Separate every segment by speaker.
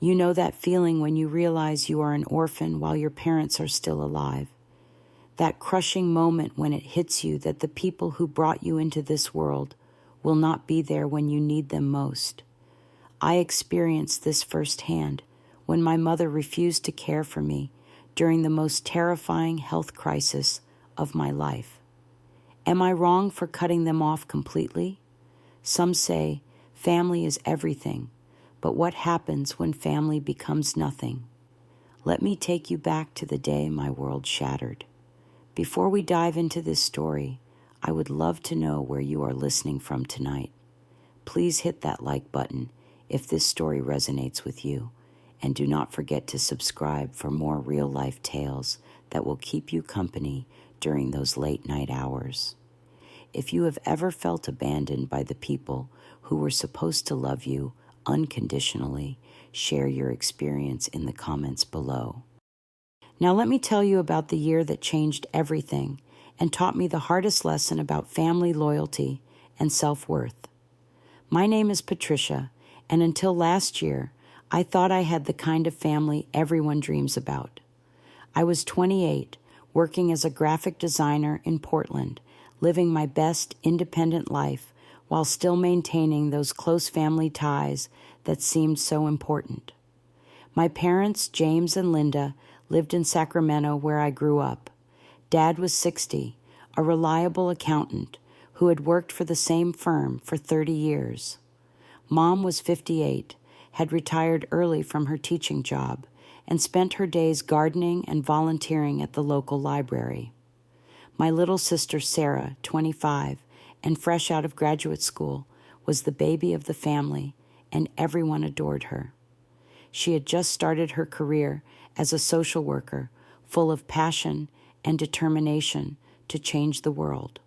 Speaker 1: You know that feeling when you realize you are an orphan while your parents are still alive. That crushing moment when it hits you that the people who brought you into this world will not be there when you need them most. I experienced this firsthand when my mother refused to care for me during the most terrifying health crisis of my life. Am I wrong for cutting them off completely? Some say family is everything, but what happens when family becomes nothing? Let me take you back to the day my world shattered. Before we dive into this story, I would love to know where you are listening from tonight. Please hit that like button if this story resonates with you, and do not forget to subscribe for more real-life tales that will keep you company during those late-night hours. If you have ever felt abandoned by the people who were supposed to love you unconditionally, share your experience in the comments below. Now let me tell you about the year that changed everything and taught me the hardest lesson about family loyalty and self-worth. My name is Patricia, and until last year, I thought I had the kind of family everyone dreams about. I was 28, working as a graphic designer in Portland, living my best independent life while still maintaining those close family ties that seemed so important. My parents, James and Linda, lived in Sacramento where I grew up. Dad was 60, a reliable accountant who had worked for the same firm for 30 years. Mom was 58, had retired early from her teaching job, and spent her days gardening and volunteering at the local library. My little sister Sarah, 25, and fresh out of graduate school, was the baby of the family, and everyone adored her. She had just started her career as a social worker, full of passion and determination to change the world.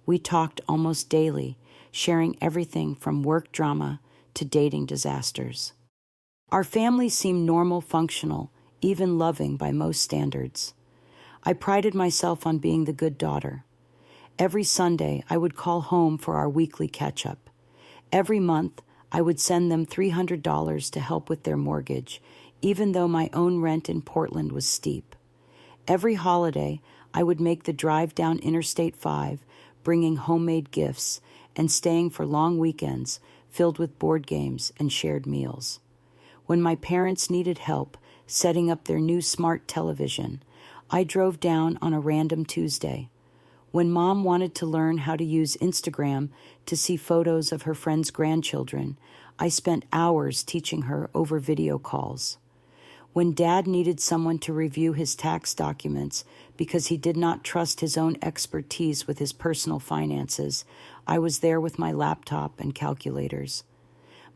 Speaker 1: We talked almost daily, sharing everything from work drama to dating disasters. Our family seemed normal, functional, even loving by most standards. I prided myself on being the good daughter. Every Sunday, I would call home for our weekly catch-up. Every month, I would send them $300 to help with their mortgage, even though my own rent in Portland was steep. Every holiday, I would make the drive down Interstate 5, bringing homemade gifts and staying for long weekends filled with board games and shared meals. When my parents needed help setting up their new smart television, I drove down on a random Tuesday. When Mom wanted to learn how to use Instagram to see photos of her friends' grandchildren, I spent hours teaching her over video calls. When Dad needed someone to review his tax documents because he did not trust his own expertise with his personal finances, I was there with my laptop and calculators.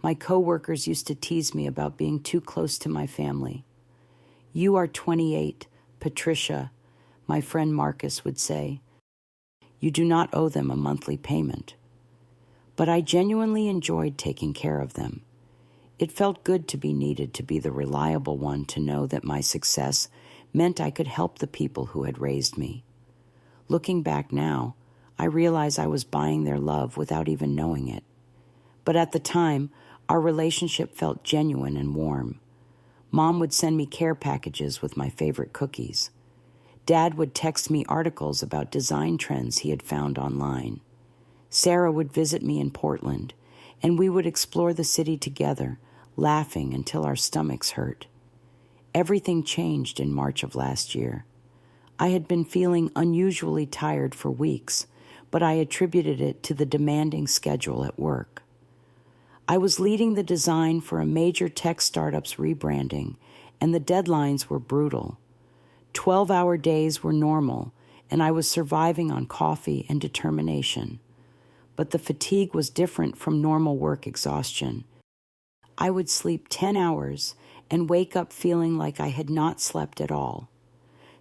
Speaker 1: My coworkers used to tease me about being too close to my family. "You are 28, Patricia," my friend Marcus would say. "You do not owe them a monthly payment." But I genuinely enjoyed taking care of them. It felt good to be needed, to be the reliable one, to know that my success meant I could help the people who had raised me. Looking back now, I realize I was buying their love without even knowing it. But at the time, our relationship felt genuine and warm. Mom would send me care packages with my favorite cookies. Dad would text me articles about design trends he had found online. Sarah would visit me in Portland, and we would explore the city together, laughing until our stomachs hurt. Everything changed in March of last year. I had been feeling unusually tired for weeks, but I attributed it to the demanding schedule at work. I was leading the design for a major tech startup's rebranding, and the deadlines were brutal. 12-hour days were normal, and I was surviving on coffee and determination. But the fatigue was different from normal work exhaustion. I would sleep 10 hours and wake up feeling like I had not slept at all.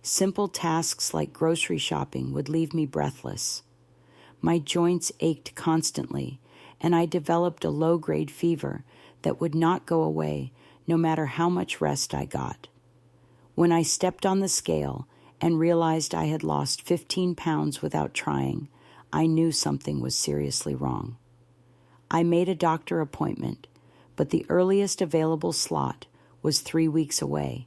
Speaker 1: Simple tasks like grocery shopping would leave me breathless. My joints ached constantly, and I developed a low-grade fever that would not go away no matter how much rest I got. When I stepped on the scale and realized I had lost 15 pounds without trying, I knew something was seriously wrong. I made a doctor appointment, but the earliest available slot was 3 weeks away.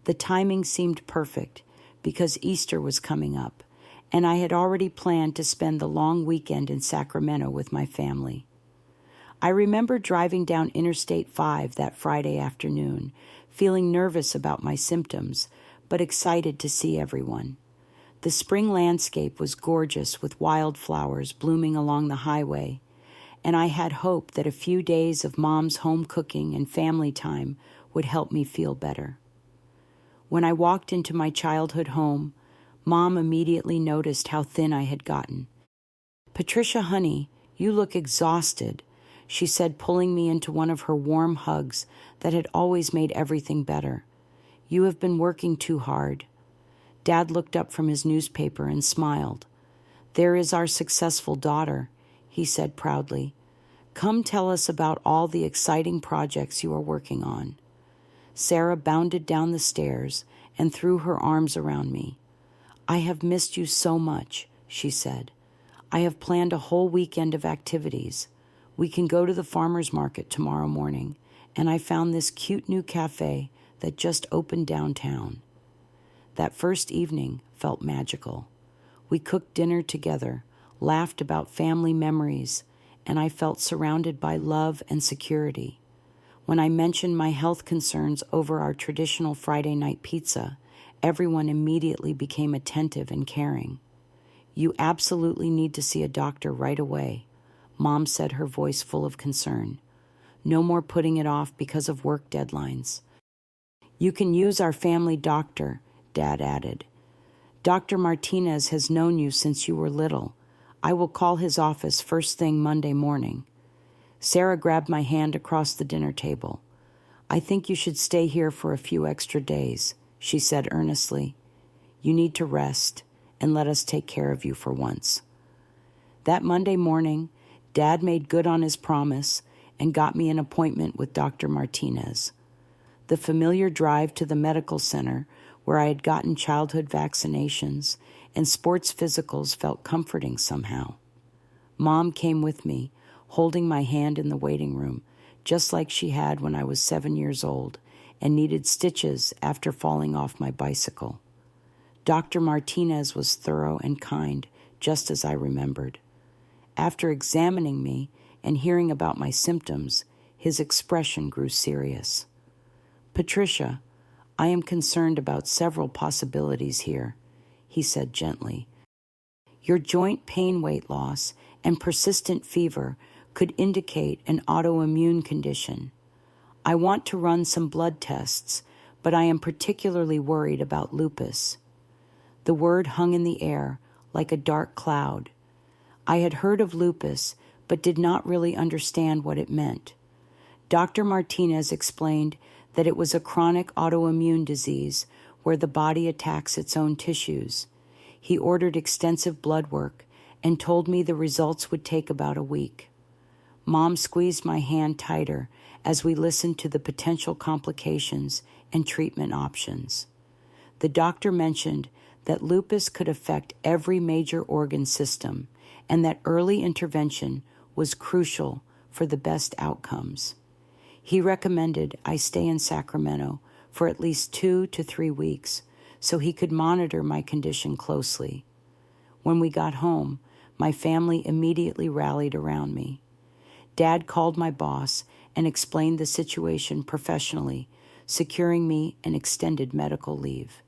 Speaker 1: The timing seemed perfect because Easter was coming up, and I had already planned to spend the long weekend in Sacramento with my family. I remember driving down Interstate 5 that Friday afternoon, feeling nervous about my symptoms, but excited to see everyone. The spring landscape was gorgeous with wildflowers blooming along the highway, and I had hope that a few days of Mom's home cooking and family time would help me feel better. When I walked into my childhood home, Mom immediately noticed how thin I had gotten. "Patricia, honey, you look exhausted," she said, pulling me into one of her warm hugs that had always made everything better. "You have been working too hard." Dad looked up from his newspaper and smiled. "There is our successful daughter," he said proudly. "Come tell us about all the exciting projects you are working on." Sarah bounded down the stairs and threw her arms around me. "I have missed you so much," she said. "I have planned a whole weekend of activities. We can go to the farmer's market tomorrow morning, and I found this cute new cafe that just opened downtown." That first evening felt magical. We cooked dinner together, laughed about family memories, and I felt surrounded by love and security. When I mentioned my health concerns over our traditional Friday night pizza, everyone immediately became attentive and caring. "You absolutely need to see a doctor right away," Mom said, her voice full of concern. "No more putting it off because of work deadlines." "You can use our family doctor," Dad added. "Dr. Martinez has known you since you were little. I will call his office first thing Monday morning." Sarah grabbed my hand across the dinner table. "I think you should stay here for a few extra days," she said earnestly. "You need to rest and let us take care of you for once." That Monday morning, Dad made good on his promise and got me an appointment with Dr. Martinez. The familiar drive to the medical center where I had gotten childhood vaccinations and sports physicals felt comforting somehow. Mom came with me, holding my hand in the waiting room, just like she had when I was 7 years old and needed stitches after falling off my bicycle. Dr. Martinez was thorough and kind, just as I remembered. After examining me and hearing about my symptoms, his expression grew serious. "Patricia, I am concerned about several possibilities here," he said gently. "Your joint pain, weight loss, and persistent fever could indicate an autoimmune condition. I want to run some blood tests, but I am particularly worried about lupus." The word hung in the air like a dark cloud. I had heard of lupus, but did not really understand what it meant. Dr. Martinez explained that it was a chronic autoimmune disease where the body attacks its own tissues. He ordered extensive blood work and told me the results would take about a week. Mom squeezed my hand tighter as we listened to the potential complications and treatment options. The doctor mentioned that lupus could affect every major organ system and that early intervention was crucial for the best outcomes. He recommended I stay in Sacramento for at least 2 to 3 weeks so he could monitor my condition closely. When we got home, my family immediately rallied around me. Dad called my boss and explained the situation professionally, securing me an extended medical leave.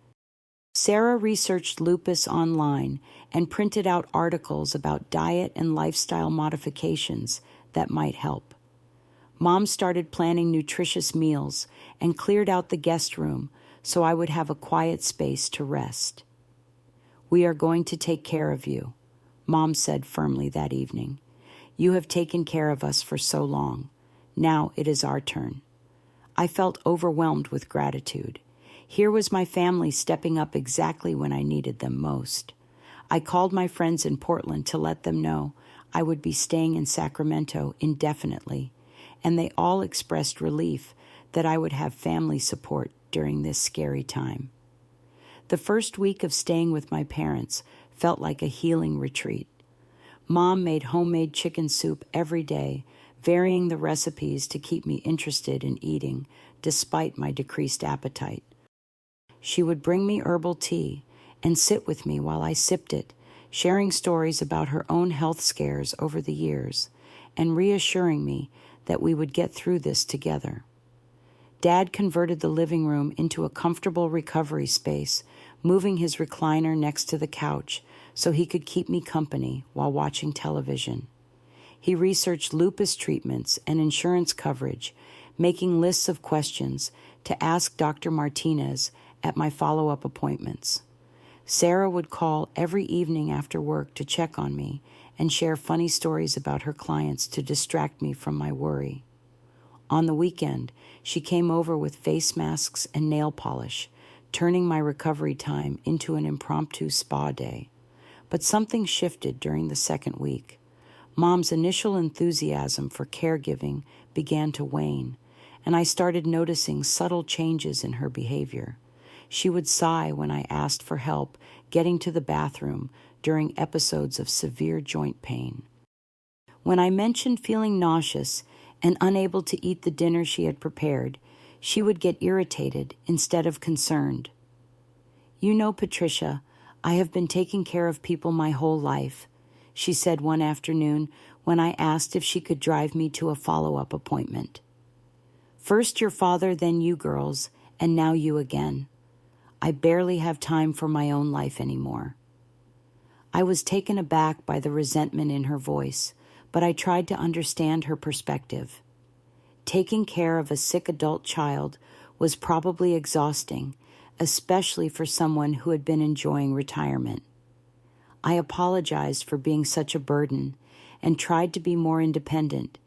Speaker 1: Sarah researched lupus online and printed out articles about diet and lifestyle modifications that might help. Mom started planning nutritious meals and cleared out the guest room so I would have a quiet space to rest. "We are going to take care of you," Mom said firmly that evening. "You have taken care of us for so long. Now it is our turn." I felt overwhelmed with gratitude. Here was my family stepping up exactly when I needed them most. I called my friends in Portland to let them know I would be staying in Sacramento indefinitely, and they all expressed relief that I would have family support during this scary time. The first week of staying with my parents felt like a healing retreat. Mom made homemade chicken soup every day, varying the recipes to keep me interested in eating, despite my decreased appetite. She would bring me herbal tea and sit with me while I sipped it, sharing stories about her own health scares over the years and reassuring me that we would get through this together. Dad converted the living room into a comfortable recovery space, moving his recliner next to the couch so he could keep me company while watching television. He researched lupus treatments and insurance coverage, making lists of questions to ask Dr. Martinez at my follow-up appointments. Sarah would call every evening after work to check on me and share funny stories about her clients to distract me from my worry. On the weekend, she came over with face masks and nail polish, turning my recovery time into an impromptu spa day. But something shifted during the second week. Mom's initial enthusiasm for caregiving began to wane, and I started noticing subtle changes in her behavior. She would sigh when I asked for help getting to the bathroom during episodes of severe joint pain. When I mentioned feeling nauseous and unable to eat the dinner she had prepared, she would get irritated instead of concerned. "You know, Patricia, I have been taking care of people my whole life," she said one afternoon when I asked if she could drive me to a follow-up appointment. "First your father, then you girls, and now you again. I barely have time for my own life anymore." I was taken aback by the resentment in her voice, but I tried to understand her perspective. Taking care of a sick adult child was probably exhausting, especially for someone who had been enjoying retirement. I apologized for being such a burden and tried to be more independent,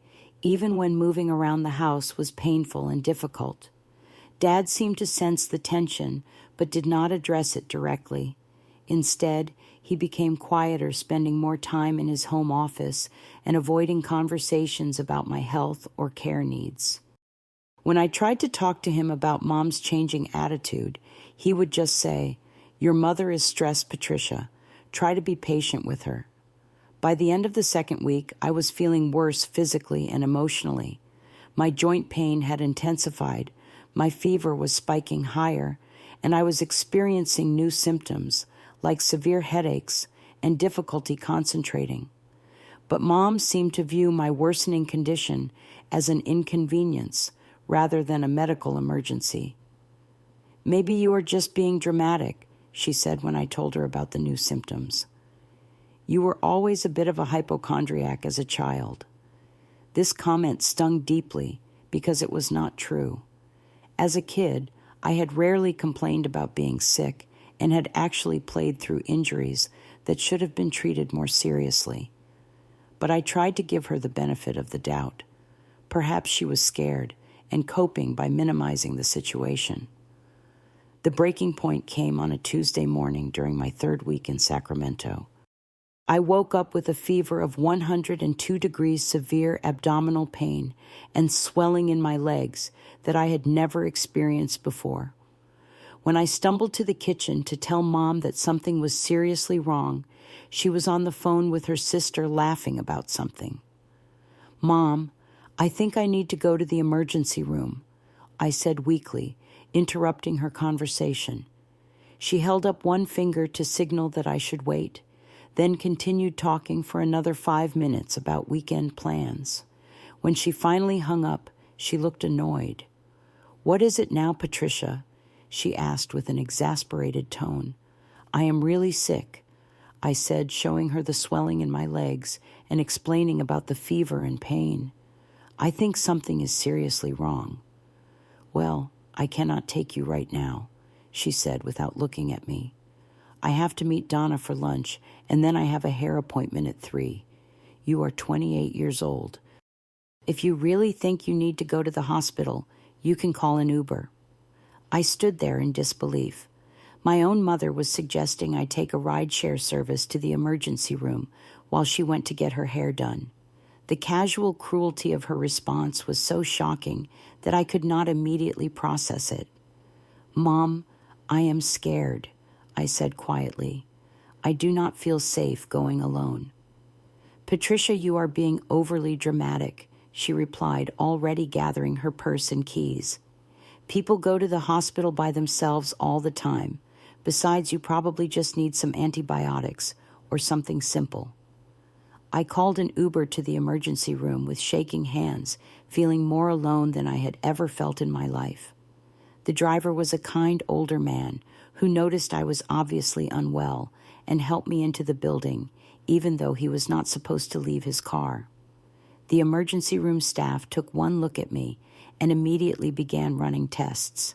Speaker 1: even when moving around the house was painful and difficult. Dad seemed to sense the tension, but did not address it directly. Instead, he became quieter, spending more time in his home office and avoiding conversations about my health or care needs. When I tried to talk to him about Mom's changing attitude, he would just say, "Your mother is stressed, Patricia. Try to be patient with her." By the end of the second week, I was feeling worse physically and emotionally. My joint pain had intensified, my fever was spiking higher, and I was experiencing new symptoms like severe headaches and difficulty concentrating. But Mom seemed to view my worsening condition as an inconvenience rather than a medical emergency. "Maybe you are just being dramatic," she said when I told her about the new symptoms. "You were always a bit of a hypochondriac as a child." This comment stung deeply because it was not true. As a kid, I had rarely complained about being sick and had actually played through injuries that should have been treated more seriously. But I tried to give her the benefit of the doubt. Perhaps she was scared and coping by minimizing the situation. The breaking point came on a Tuesday morning during my third week in Sacramento. I woke up with a fever of 102 degrees severe abdominal pain and swelling in my legs that I had never experienced before. When I stumbled to the kitchen to tell Mom that something was seriously wrong, she was on the phone with her sister laughing about something. "Mom, I think I need to go to the emergency room," I said weakly, interrupting her conversation. She held up one finger to signal that I should wait, then continued talking for another 5 minutes about weekend plans. When she finally hung up, she looked annoyed. "What is it now, Patricia?" she asked with an exasperated tone. "I am really sick," I said, showing her the swelling in my legs and explaining about the fever and pain. "I think something is seriously wrong." "Well, I cannot take you right now," she said without looking at me. "I have to meet Donna for lunch, and then I have a hair appointment at 3. You are 28 years old. If you really think you need to go to the hospital, you can call an Uber." I stood there in disbelief. My own mother was suggesting I take a rideshare service to the emergency room while she went to get her hair done. The casual cruelty of her response was so shocking that I could not immediately process it. "Mom, I am scared," I said quietly. "I do not feel safe going alone." "Patricia, you are being overly dramatic," she replied, already gathering her purse and keys. People go to the hospital by themselves all the time. Besides, you probably just need some antibiotics or something simple. I called an Uber to the emergency room with shaking hands, feeling more alone than I had ever felt in my life. The driver was a kind older man who noticed I was obviously unwell and helped me into the building, even though he was not supposed to leave his car. The emergency room staff took one look at me and immediately began running tests.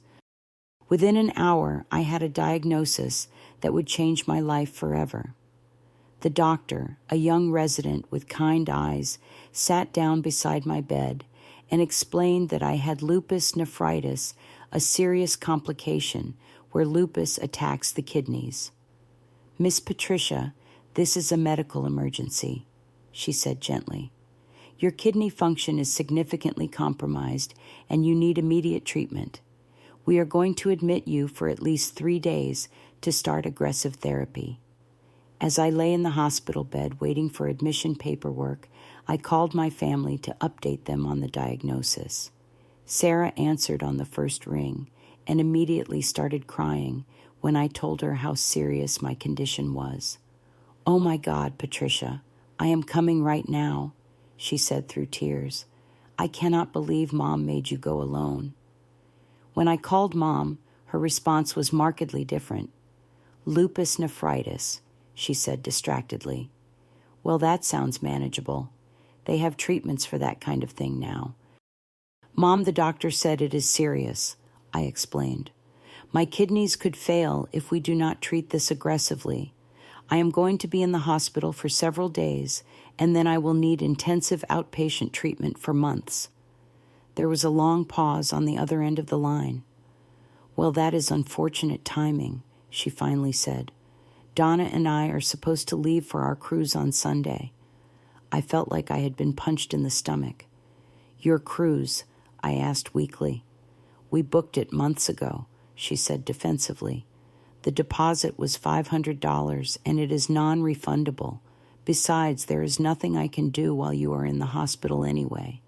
Speaker 1: Within an hour, I had a diagnosis that would change my life forever. The doctor, a young resident with kind eyes, sat down beside my bed and explained that I had lupus nephritis, a serious complication where lupus attacks the kidneys. "Miss Patricia, this is a medical emergency," she said gently. "Your kidney function is significantly compromised and you need immediate treatment. We are going to admit you for at least 3 days to start aggressive therapy." As I lay in the hospital bed waiting for admission paperwork, I called my family to update them on the diagnosis. Sarah answered on the first ring and immediately started crying when I told her how serious my condition was. "Oh my God, Patricia, I am coming right now," she said through tears. "I cannot believe Mom made you go alone." When I called Mom, her response was markedly different. "Lupus nephritis," she said distractedly. "Well, that sounds manageable. They have treatments for that kind of thing now." "Mom, the doctor said it is serious," I explained. "My kidneys could fail if we do not treat this aggressively. I am going to be in the hospital for several days, and then I will need intensive outpatient treatment for months." There was a long pause on the other end of the line. "Well, that is unfortunate timing," she finally said. "Donna and I are supposed to leave for our cruise on Sunday." I felt like I had been punched in the stomach. "Your cruise?" I asked weakly. "We booked it months ago," she said defensively. "The deposit was $500 and it is non-refundable. Besides, there is nothing I can do while you are in the hospital anyway.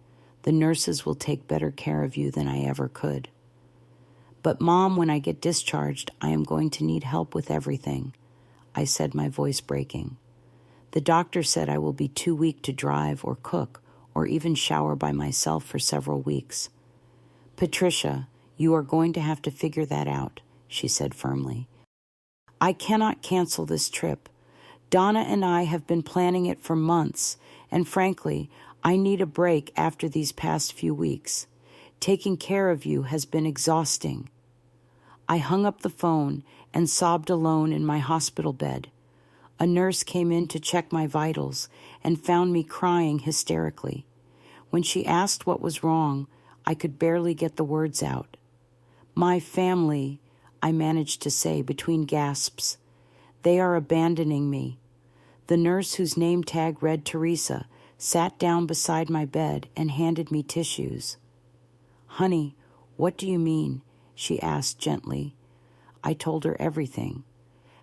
Speaker 1: The nurses will take better care of you than I ever could." "But Mom, when I get discharged, I am going to need help with everything," I said, my voice breaking. "The doctor said I will be too weak to drive or cook or even shower by myself for several weeks." "Patricia, you are going to have to figure that out," she said firmly. "I cannot cancel this trip. Donna and I have been planning it for months, and frankly, I need a break after these past few weeks. Taking care of you has been exhausting." I hung up the phone and sobbed alone in my hospital bed. A nurse came in to check my vitals and found me crying hysterically. When she asked what was wrong, I could barely get the words out. "My family," I managed to say between gasps. "They are abandoning me." The nurse, whose name tag read Teresa, sat down beside my bed and handed me tissues. "Honey, what do you mean?" she asked gently. I told her everything.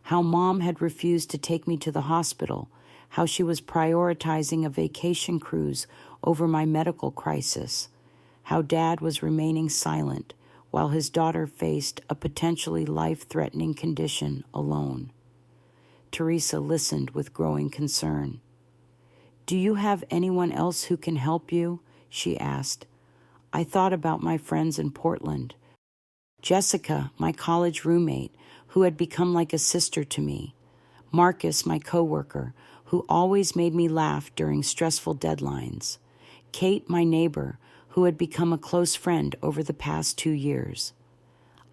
Speaker 1: How Mom had refused to take me to the hospital, how she was prioritizing a vacation cruise over my medical crisis, how Dad was remaining silent while his daughter faced a potentially life-threatening condition alone. Teresa listened with growing concern. "Do you have anyone else who can help you?" she asked. I thought about my friends in Portland. Jessica, my college roommate, who had become like a sister to me. Marcus, my coworker, who always made me laugh during stressful deadlines. Kate, my neighbor, who had become a close friend over the past 2 years.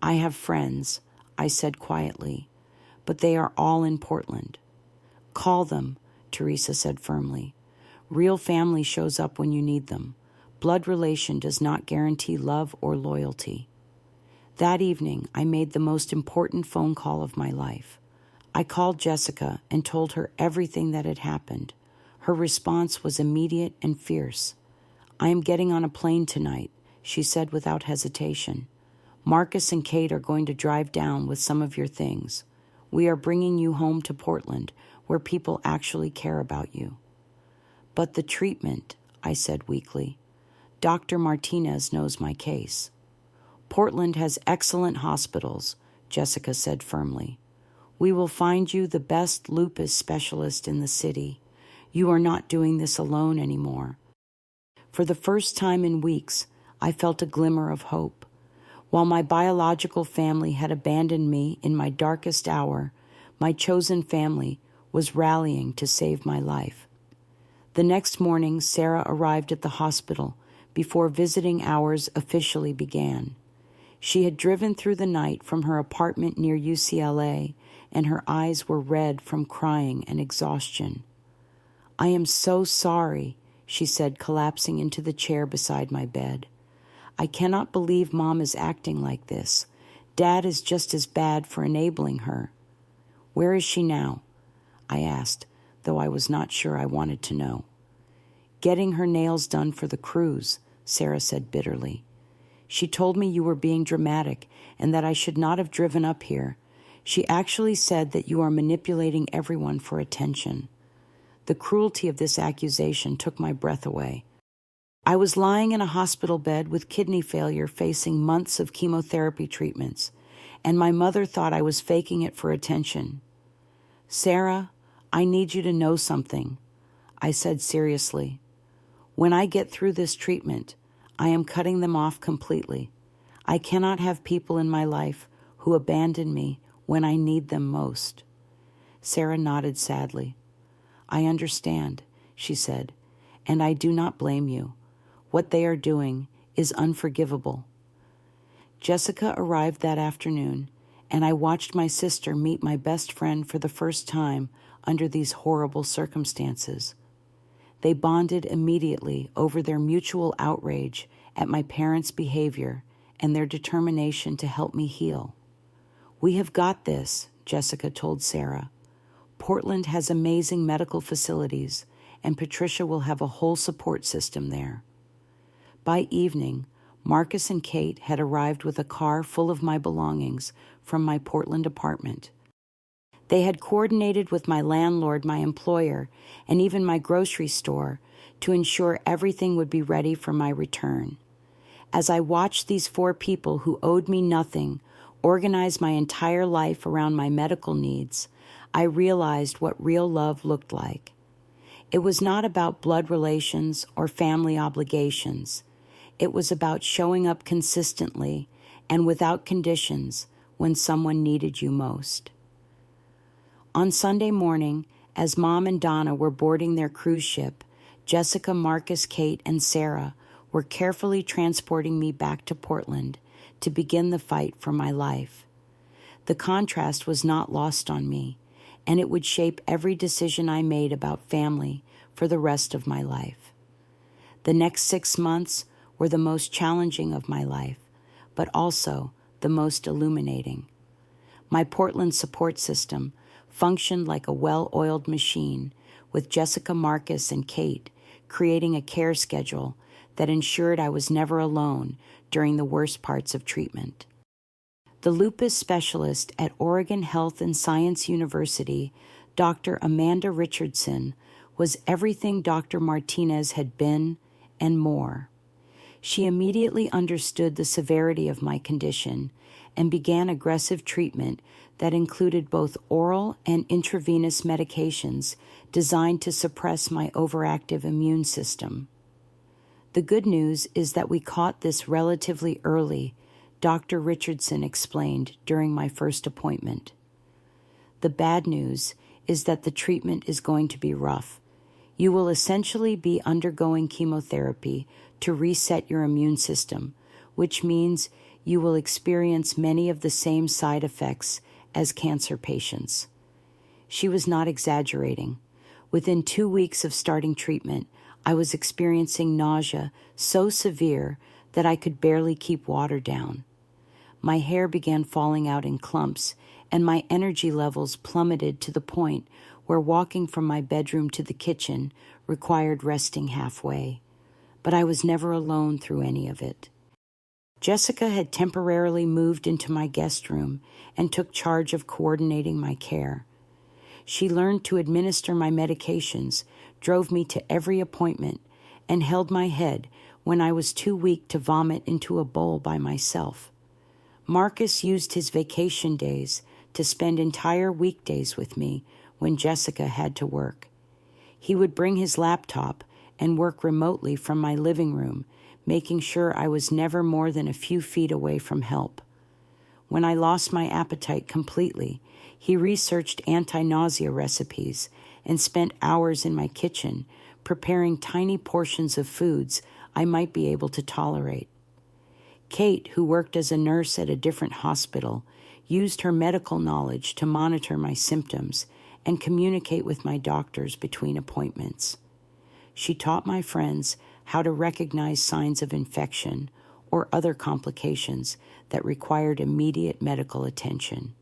Speaker 1: "I have friends," I said quietly, "but they are all in Portland." "Call them," Teresa said firmly. "Real family shows up when you need them. Blood relation does not guarantee love or loyalty." That evening, I made the most important phone call of my life. I called Jessica and told her everything that had happened. Her response was immediate and fierce. "I am getting on a plane tonight," she said without hesitation. "Marcus and Kate are going to drive down with some of your things. We are bringing you home to Portland, where people actually care about you." "But the treatment," I said weakly. "Dr. Martinez knows my case." Portland has excellent hospitals, Jessica said firmly. We will find you the best lupus specialist in the city. You are not doing this alone anymore. For the first time in weeks, I felt a glimmer of hope. While my biological family had abandoned me in my darkest hour, my chosen family was rallying to save my life. The next morning, Sarah arrived at the hospital before visiting hours officially began. She had driven through the night from her apartment near UCLA, and her eyes were red from crying and exhaustion. I am so sorry, she said, collapsing into the chair beside my bed. I cannot believe Mom is acting like this. Dad is just as bad for enabling her. Where is she now? I asked, though I was not sure I wanted to know. Getting her nails done for the cruise, Sarah said bitterly. She told me you were being dramatic and that I should not have driven up here. She actually said that you are manipulating everyone for attention. The cruelty of this accusation took my breath away. I was lying in a hospital bed with kidney failure, facing months of chemotherapy treatments, and my mother thought I was faking it for attention. Sarah, I need you to know something, I said seriously. When I get through this treatment, I am cutting them off completely. I cannot have people in my life who abandon me when I need them most. Sarah nodded sadly. I understand, she said, and I do not blame you. What they are doing is unforgivable. Jessica arrived that afternoon, and I watched my sister meet my best friend for the first time under these horrible circumstances. They bonded immediately over their mutual outrage at my parents' behavior and their determination to help me heal. We have got this, Jessica told Sarah. Portland has amazing medical facilities, and Patricia will have a whole support system there. By evening, Marcus and Kate had arrived with a car full of my belongings from my Portland apartment. They had coordinated with my landlord, my employer, and even my grocery store to ensure everything would be ready for my return. As I watched these 4 people who owed me nothing organize my entire life around my medical needs, I realized what real love looked like. It was not about blood relations or family obligations. It was about showing up consistently and without conditions when someone needed you most. On Sunday morning, as Mom and Donna were boarding their cruise ship, Jessica, Marcus, Kate, and Sarah were carefully transporting me back to Portland to begin the fight for my life. The contrast was not lost on me, and it would shape every decision I made about family for the rest of my life. The next 6 months were the most challenging of my life, but also the most illuminating. My Portland support system functioned like a well-oiled machine, with Jessica, Marcus, and Kate creating a care schedule that ensured I was never alone during the worst parts of treatment. The lupus specialist at Oregon Health and Science University, Dr. Amanda Richardson, was everything Dr. Martinez had been and more. She immediately understood the severity of my condition and began aggressive treatment that included both oral and intravenous medications designed to suppress my overactive immune system. The good news is that we caught this relatively early, Dr. Richardson explained during my first appointment. The bad news is that the treatment is going to be rough. You will essentially be undergoing chemotherapy to reset your immune system, which means you will experience many of the same side effects as cancer patients. She was not exaggerating. Within 2 weeks of starting treatment, I was experiencing nausea so severe that I could barely keep water down. My hair began falling out in clumps, and my energy levels plummeted to the point where walking from my bedroom to the kitchen required resting halfway. But I was never alone through any of it. Jessica had temporarily moved into my guest room and took charge of coordinating my care. She learned to administer my medications, drove me to every appointment, and held my head when I was too weak to vomit into a bowl by myself. Marcus used his vacation days to spend entire weekdays with me when Jessica had to work. He would bring his laptop and work remotely from my living room, making sure I was never more than a few feet away from help. When I lost my appetite completely, he researched anti-nausea recipes and spent hours in my kitchen preparing tiny portions of foods I might be able to tolerate. Kate, who worked as a nurse at a different hospital, used her medical knowledge to monitor my symptoms and communicate with my doctors between appointments. She taught my friends how to recognize signs of infection or other complications that required immediate medical attention.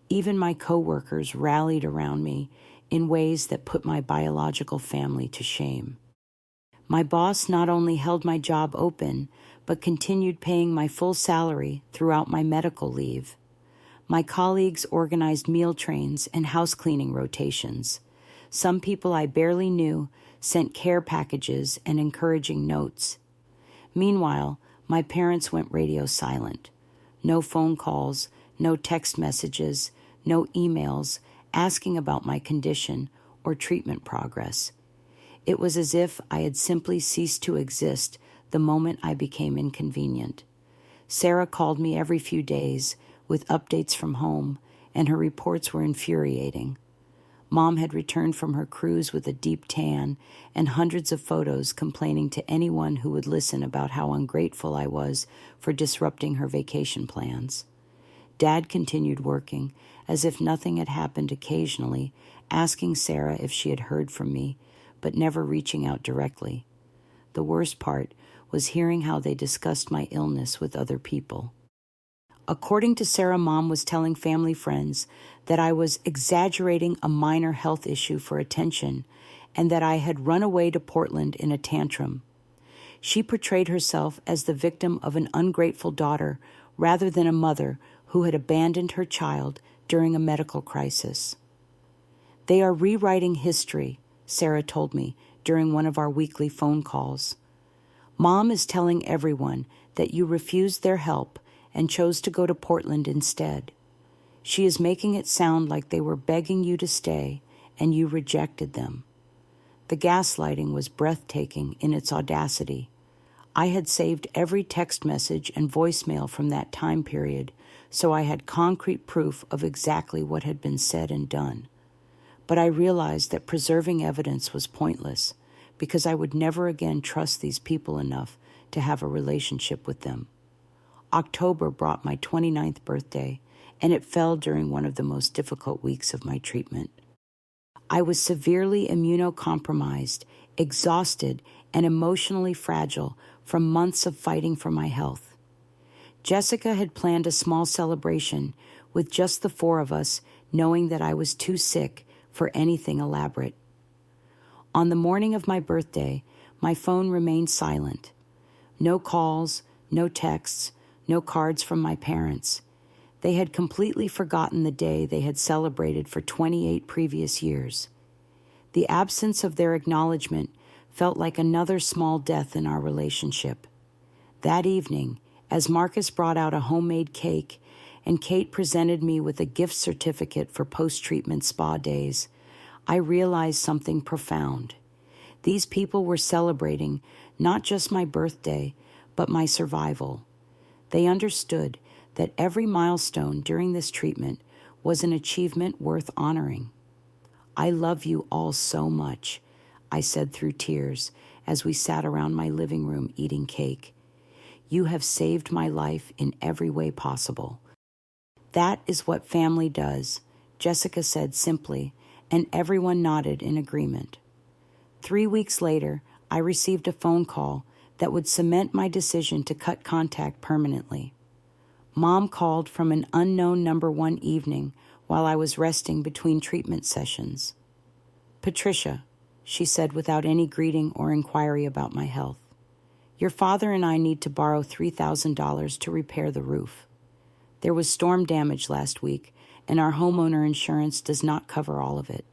Speaker 1: Even my coworkers rallied around me in ways that put my biological family to shame. My boss not only held my job open, but continued paying my full salary throughout my medical leave. My colleagues organized meal trains and house cleaning rotations. Some people I barely knew sent care packages and encouraging notes. Meanwhile, my parents went radio silent. No phone calls, no text messages, no emails asking about my condition or treatment progress. It was as if I had simply ceased to exist the moment I became inconvenient. Sarah called me every few days with updates from home, and her reports were infuriating. Mom had returned from her cruise with a deep tan and hundreds of photos complaining to anyone who would listen about how ungrateful I was for disrupting her vacation plans. Dad continued working as if nothing had happened, occasionally asking Sarah if she had heard from me, but never reaching out directly. The worst part was hearing how they discussed my illness with other people. According to Sarah, Mom was telling family friends that I was exaggerating a minor health issue for attention and that I had run away to Portland in a tantrum. She portrayed herself as the victim of an ungrateful daughter rather than a mother who had abandoned her child during a medical crisis. They are rewriting history, Sarah told me during one of our weekly phone calls. Mom is telling everyone that you refused their help and chose to go to Portland instead. She is making it sound like they were begging you to stay and you rejected them. The gaslighting was breathtaking in its audacity. I had saved every text message and voicemail from that time period, so I had concrete proof of exactly what had been said and done. But I realized that preserving evidence was pointless because I would never again trust these people enough to have a relationship with them. October brought my 29th birthday, and it fell during one of the most difficult weeks of my treatment. I was severely immunocompromised, exhausted, and emotionally fragile from months of fighting for my health. Jessica had planned a small celebration with just the four of us, knowing that I was too sick for anything elaborate. On the morning of my birthday, my phone remained silent. No calls, no texts, no cards from my parents. They had completely forgotten the day they had celebrated for 28 previous years. The absence of their acknowledgement felt like another small death in our relationship. That evening, as Marcus brought out a homemade cake and Kate presented me with a gift certificate for post-treatment spa days, I realized something profound. These people were celebrating not just my birthday, but my survival. They understood that every milestone during this treatment was an achievement worth honoring. I love you all so much, I said through tears as we sat around my living room eating cake. You have saved my life in every way possible. That is what family does, Jessica said simply, and everyone nodded in agreement. 3 weeks later, I received a phone call that would cement my decision to cut contact permanently. Mom called from an unknown number one evening while I was resting between treatment sessions. Patricia, she said without any greeting or inquiry about my health, your father and I need to borrow $3,000 to repair the roof. There was storm damage last week, and our homeowner insurance does not cover all of it.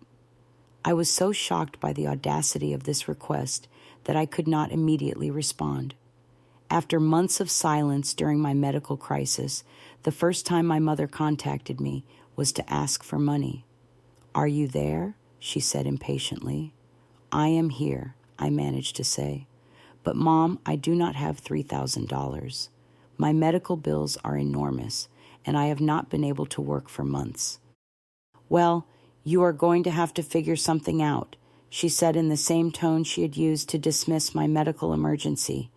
Speaker 1: I was so shocked by the audacity of this request that I could not immediately respond. After months of silence during my medical crisis, the first time my mother contacted me was to ask for money. "Are you there?" she said impatiently. "I am here," I managed to say. "But Mom, I do not have $3,000. My medical bills are enormous, and I have not been able to work for months." "Well, you are going to have to figure something out," she said in the same tone she had used to dismiss my medical emergency.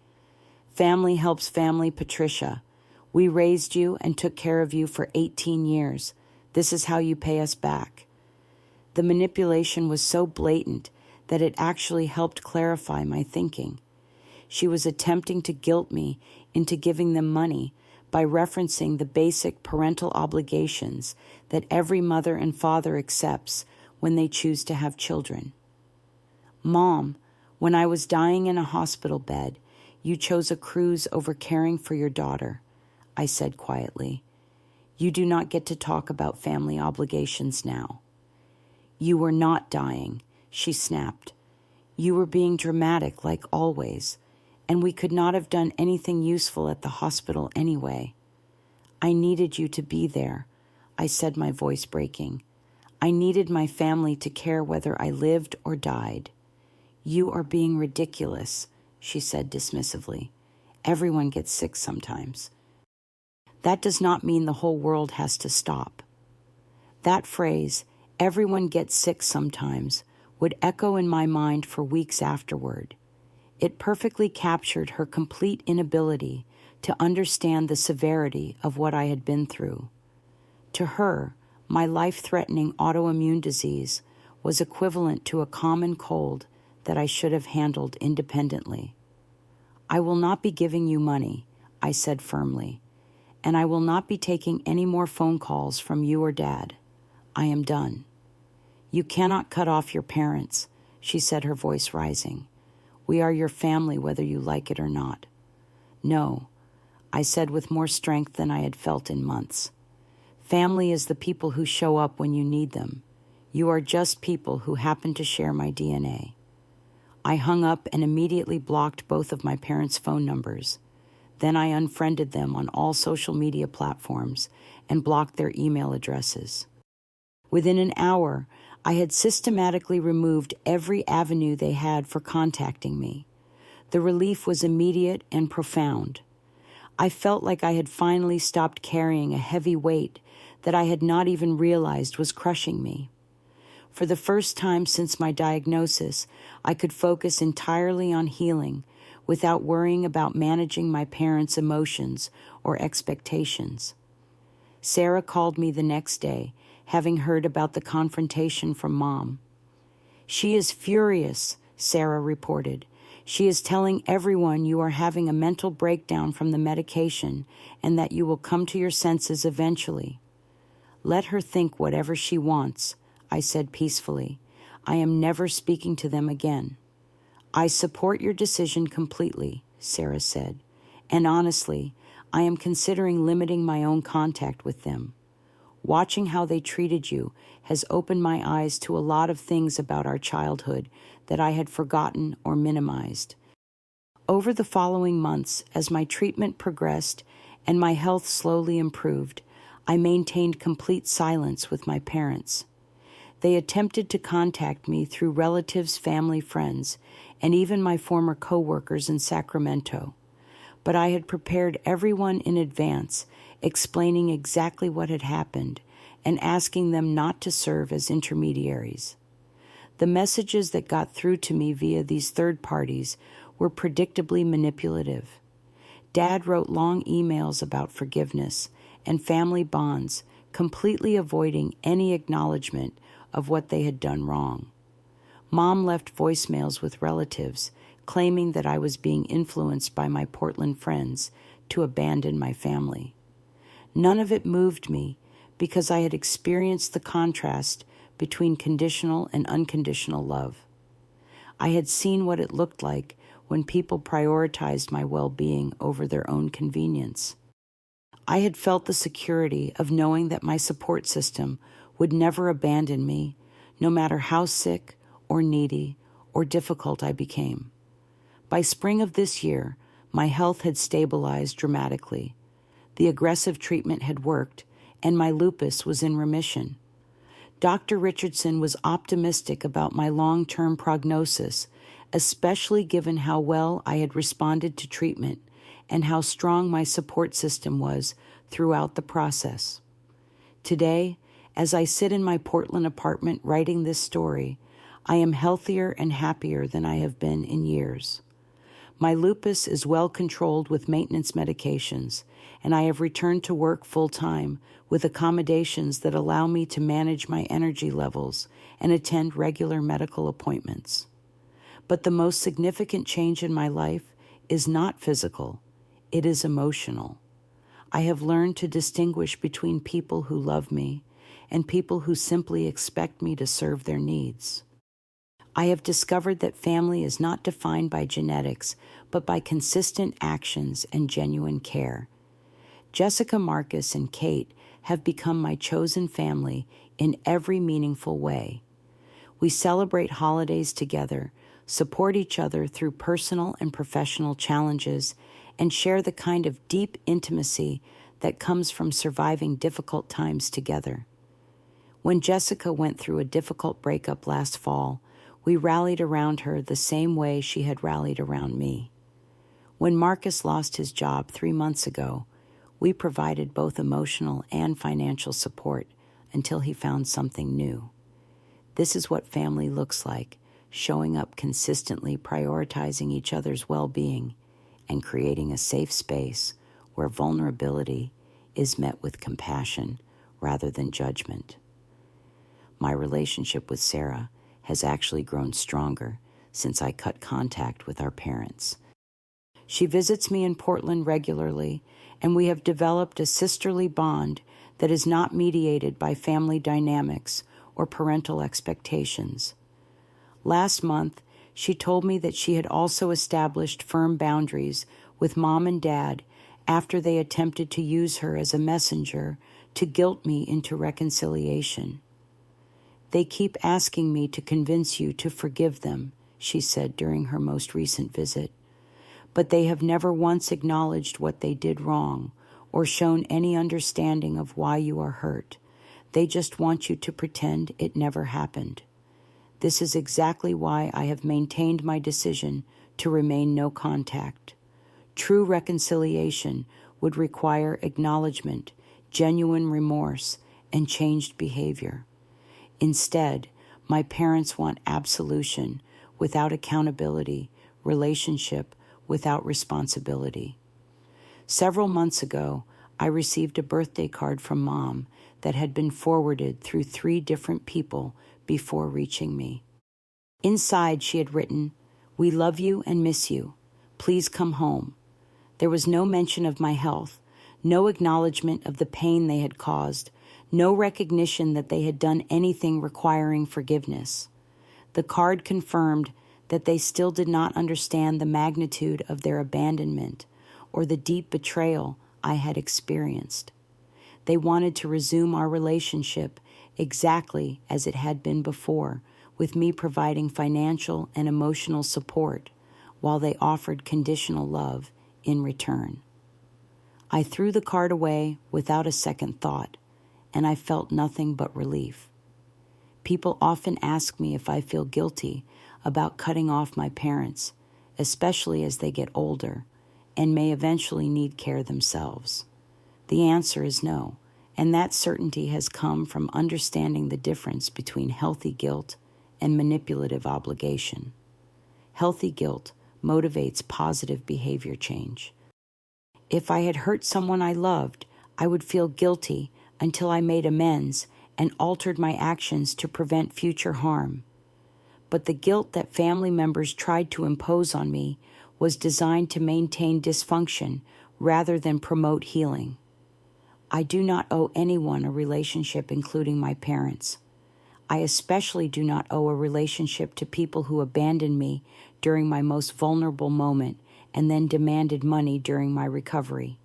Speaker 1: "Family helps family, Patricia. We raised you and took care of you for 18 years. This is how you pay us back." The manipulation was so blatant that it actually helped clarify my thinking. She was attempting to guilt me into giving them money by referencing the basic parental obligations that every mother and father accepts when they choose to have children. "Mom, when I was dying in a hospital bed, you chose a cruise over caring for your daughter," I said quietly. "You do not get to talk about family obligations now." "You were not dying," she snapped. "You were being dramatic like always, and we could not have done anything useful at the hospital anyway." "I needed you to be there," I said, my voice breaking. "I needed my family to care whether I lived or died." "You are being ridiculous," she said dismissively. "Everyone gets sick sometimes. That does not mean the whole world has to stop." That phrase, "everyone gets sick sometimes," would echo in my mind for weeks afterward. It perfectly captured her complete inability to understand the severity of what I had been through. To her, my life-threatening autoimmune disease was equivalent to a common cold that I should have handled independently. "I will not be giving you money," I said firmly, "and I will not be taking any more phone calls from you or Dad. I am done." "You cannot cut off your parents," she said, her voice rising. "We are your family whether you like it or not." "No," I said with more strength than I had felt in months. "Family is the people who show up when you need them. You are just people who happen to share my DNA." I hung up and immediately blocked both of my parents' phone numbers. Then I unfriended them on all social media platforms and blocked their email addresses. Within an hour, I had systematically removed every avenue they had for contacting me. The relief was immediate and profound. I felt like I had finally stopped carrying a heavy weight that I had not even realized was crushing me. For the first time since my diagnosis, I could focus entirely on healing without worrying about managing my parents' emotions or expectations. Sarah called me the next day, having heard about the confrontation from Mom. "She is furious," Sarah reported. "She is telling everyone you are having a mental breakdown from the medication and that you will come to your senses eventually." "Let her think whatever she wants," I said peacefully. "I am never speaking to them again." "I support your decision completely," Sarah said. "And honestly, I am considering limiting my own contact with them. Watching how they treated you has opened my eyes to a lot of things about our childhood that I had forgotten or minimized." Over the following months, as my treatment progressed and my health slowly improved, I maintained complete silence with my parents. They attempted to contact me through relatives, family, friends, and even my former co-workers in Sacramento. But I had prepared everyone in advance, explaining exactly what had happened and asking them not to serve as intermediaries. The messages that got through to me via these third parties were predictably manipulative. Dad wrote long emails about forgiveness and family bonds, completely avoiding any acknowledgement of what they had done wrong. Mom left voicemails with relatives, claiming that I was being influenced by my Portland friends to abandon my family. None of it moved me because I had experienced the contrast between conditional and unconditional love. I had seen what it looked like when people prioritized my well-being over their own convenience. I had felt the security of knowing that my support system would never abandon me, no matter how sick or needy or difficult I became. By spring of this year, My health had stabilized dramatically. The aggressive treatment had worked, and my lupus was in remission. Dr. Richardson was optimistic about my long-term prognosis, especially given how well I had responded to treatment and how strong my support system was throughout the process. Today, as I sit in my Portland apartment writing this story, I am healthier and happier than I have been in years. My lupus is well controlled with maintenance medications, and I have returned to work full-time with accommodations that allow me to manage my energy levels and attend regular medical appointments. But the most significant change in my life is not physical, it is emotional. I have learned to distinguish between people who love me and people who simply expect me to serve their needs. I have discovered that family is not defined by genetics, but by consistent actions and genuine care. Jessica, Marcus, and Kate have become my chosen family in every meaningful way. We celebrate holidays together, support each other through personal and professional challenges, and share the kind of deep intimacy that comes from surviving difficult times together. When Jessica went through a difficult breakup last fall, we rallied around her the same way she had rallied around me. When Marcus lost his job 3 months ago, we provided both emotional and financial support until he found something new. This is what family looks like, showing up consistently, prioritizing each other's well-being, and creating a safe space where vulnerability is met with compassion rather than judgment. My relationship with Sarah has actually grown stronger since I cut contact with our parents. She visits me in Portland regularly, and we have developed a sisterly bond that is not mediated by family dynamics or parental expectations. Last month, she told me that she had also established firm boundaries with Mom and Dad after they attempted to use her as a messenger to guilt me into reconciliation. "They keep asking me to convince you to forgive them," she said during her most recent visit. "But they have never once acknowledged what they did wrong or shown any understanding of why you are hurt. They just want you to pretend it never happened. This is exactly why I have maintained my decision to remain no contact. True reconciliation would require acknowledgement, genuine remorse, and changed behavior. Instead, my parents want absolution without accountability, relationship without responsibility." Several months ago, I received a birthday card from Mom that had been forwarded through 3 different people before reaching me. Inside, she had written, "We love you and miss you. Please come home." There was no mention of my health, no acknowledgement of the pain they had caused, no recognition that they had done anything requiring forgiveness. The card confirmed that they still did not understand the magnitude of their abandonment or the deep betrayal I had experienced. They wanted to resume our relationship exactly as it had been before, with me providing financial and emotional support while they offered conditional love in return. I threw the card away without a second thought, and I felt nothing but relief. People often ask me if I feel guilty about cutting off my parents, especially as they get older and may eventually need care themselves. The answer is no, and that certainty has come from understanding the difference between healthy guilt and manipulative obligation. Healthy guilt motivates positive behavior change. If I had hurt someone I loved, I would feel guilty until I made amends and altered my actions to prevent future harm. But the guilt that family members tried to impose on me was designed to maintain dysfunction rather than promote healing. I do not owe anyone a relationship, including my parents. I especially do not owe a relationship to people who abandoned me during my most vulnerable moment and then demanded money during my recovery.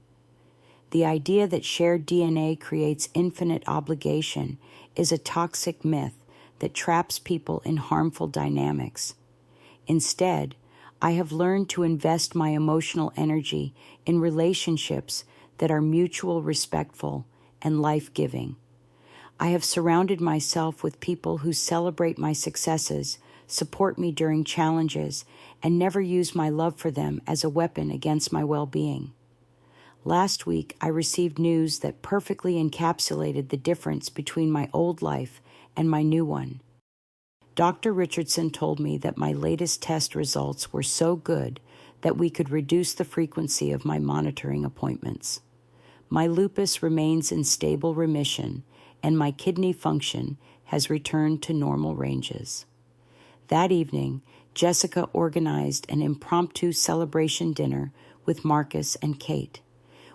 Speaker 1: The idea that shared DNA creates infinite obligation is a toxic myth that traps people in harmful dynamics. Instead, I have learned to invest my emotional energy in relationships that are mutual, respectful, and life-giving. I have surrounded myself with people who celebrate my successes, support me during challenges, and never use my love for them as a weapon against my well-being. Last week, I received news that perfectly encapsulated the difference between my old life and my new one. Dr. Richardson told me that my latest test results were so good that we could reduce the frequency of my monitoring appointments. My lupus remains in stable remission, and my kidney function has returned to normal ranges. That evening, Jessica organized an impromptu celebration dinner with Marcus and Kate.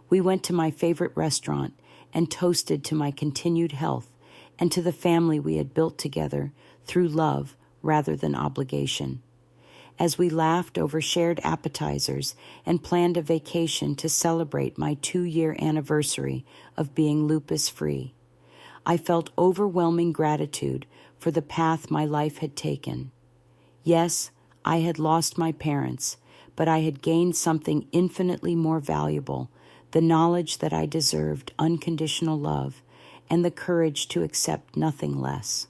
Speaker 1: We went to my favorite restaurant and toasted to my continued health and to the family we had built together through love rather than obligation. As we laughed over shared appetizers and planned a vacation to celebrate my 2-year anniversary of being lupus-free, I felt overwhelming gratitude for the path my life had taken. Yes, I had lost my parents, but I had gained something infinitely more valuable, the knowledge that I deserved unconditional love and the courage to accept nothing less.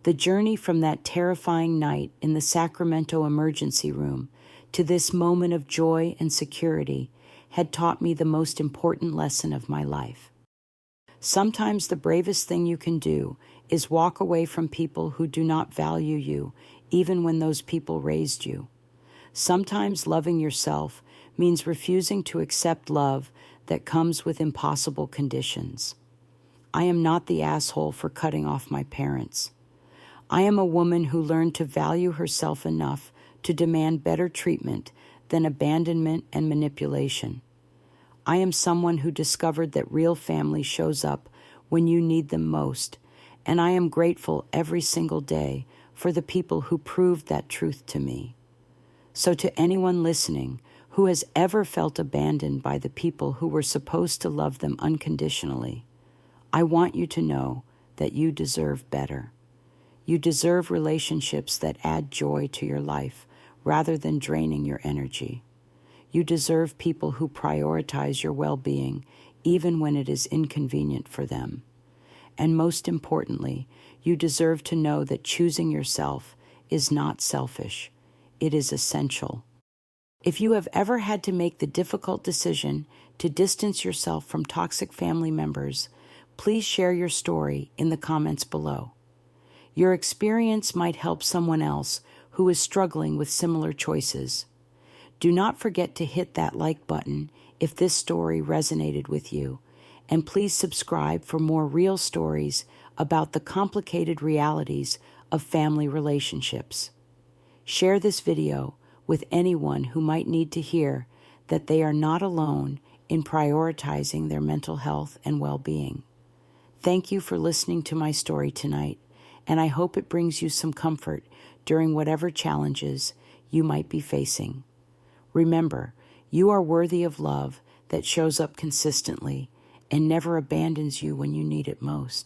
Speaker 1: The journey from that terrifying night in the Sacramento emergency room to this moment of joy and security had taught me the most important lesson of my life. Sometimes the bravest thing you can do is walk away from people who do not value you, even when those people raised you. Sometimes loving yourself means refusing to accept love that comes with impossible conditions. I am not the asshole for cutting off my parents. I am a woman who learned to value herself enough to demand better treatment than abandonment and manipulation. I am someone who discovered that real family shows up when you need them most, and I am grateful every single day for the people who proved that truth to me. So to anyone listening who has ever felt abandoned by the people who were supposed to love them unconditionally, I want you to know that you deserve better. You deserve relationships that add joy to your life rather than draining your energy. You deserve people who prioritize your well-being even when it is inconvenient for them. And most importantly, you deserve to know that choosing yourself is not selfish. It is essential. If you have ever had to make the difficult decision to distance yourself from toxic family members, please share your story in the comments below. Your experience might help someone else who is struggling with similar choices. Do not forget to hit that like button if this story resonated with you, and please subscribe for more real stories about the complicated realities of family relationships. Share this video with anyone who might need to hear that they are not alone in prioritizing their mental health and well-being. Thank you for listening to my story tonight, and I hope it brings you some comfort during whatever challenges you might be facing. Remember, you are worthy of love that shows up consistently and never abandons you when you need it most.